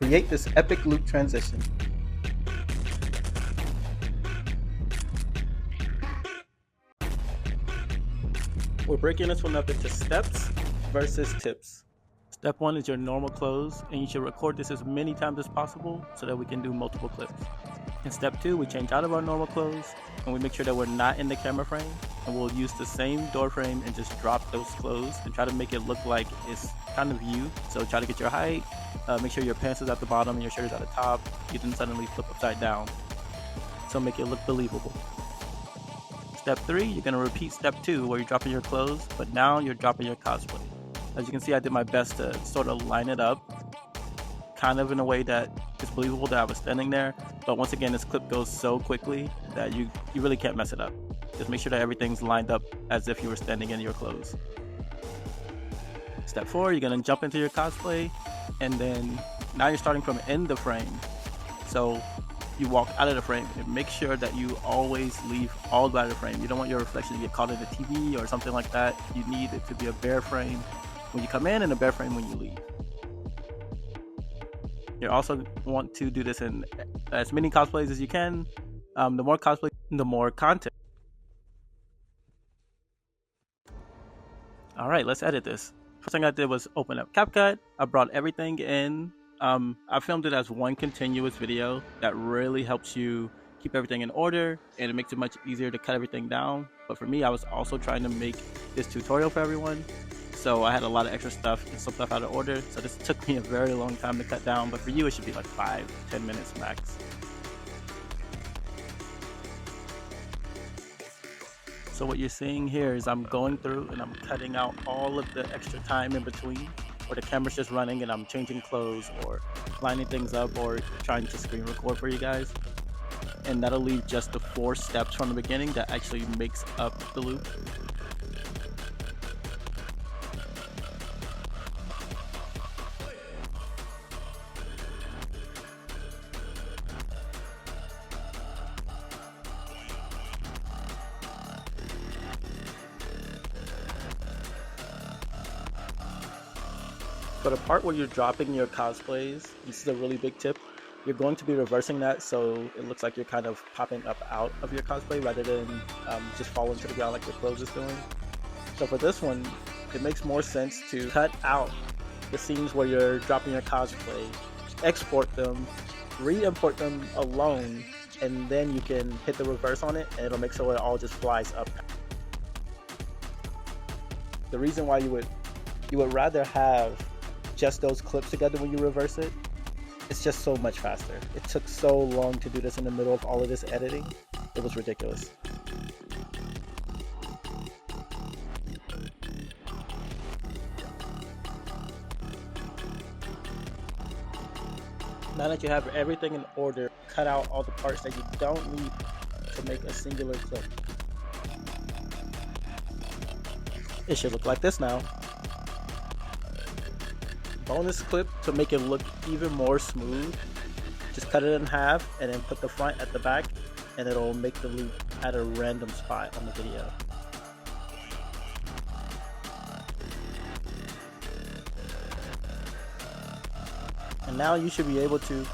Create this epic loop transition. We're breaking this one up into steps versus tips. Step 1 is your normal close, and you should record this as many times as possible so that we can do multiple clips. In step 2, we change out of our normal close, and we make sure that we're not in the camera frame, and we'll use the same door frame and just drop those clothes and try to make it look like it's kind of you. So try to get your height, make sure your pants is at the bottom and your shirt is at the top. You didn't suddenly flip upside down. So make it look believable. Step 3, you're going to repeat step 2 where you're dropping your clothes, but now you're dropping your cosplay. As you can see, I did my best to sort of line it up kind of in a way that it's believable that I was standing there, but once again this clip goes so quickly that you really can't mess it up. Just make sure that everything's lined up as if you were standing in your clothes. Step 4, you're going to jump into your cosplay, and then now you're starting from in the frame. So you walk out of the frame and make sure that you always leave all the way out of the frame. You don't want your reflection to get caught in the TV or something like that. You need it to be a bare frame when you come in and a bare frame when you leave. You also want to do this in as many cosplays as you can. The more cosplay, the more content. Alright, let's edit this. First thing I did was open up CapCut. I brought everything in. I filmed it as one continuous video. That really helps you keep everything in order, and it makes it much easier to cut everything down. But for me, I was also trying to make this tutorial for everyone, so I had a lot of extra stuff and some stuff out of order. So this took me a very long time to cut down, but for you it should be like 5-10 minutes max. So what you're seeing here is I'm going through and I'm cutting out all of the extra time in between, or the camera's just running and I'm changing clothes or lining things up or trying to screen record for you guys. And that'll leave just the 4 steps from the beginning that actually makes up the loop. For the part where you're dropping your cosplays, this is a really big tip. You're going to be reversing that so it looks like you're kind of popping up out of your cosplay rather than just falling to the ground like your clothes is doing. So for this one, it makes more sense to cut out the scenes where you're dropping your cosplay, export them, re-import them alone, and then you can hit the reverse on it and it'll make sure it all just flies up. The reason why you would rather have just those clips together when you reverse it, it's just so much faster. It took so long to do this in the middle of all of this editing. It was ridiculous. Now that you have everything in order, cut out all the parts that you don't need to make a singular clip. It should look like this now. Bonus clip to make it look even more smooth, just cut it in half and then put the front at the back, and it'll make the loop at a random spot on the video. And now you should be able to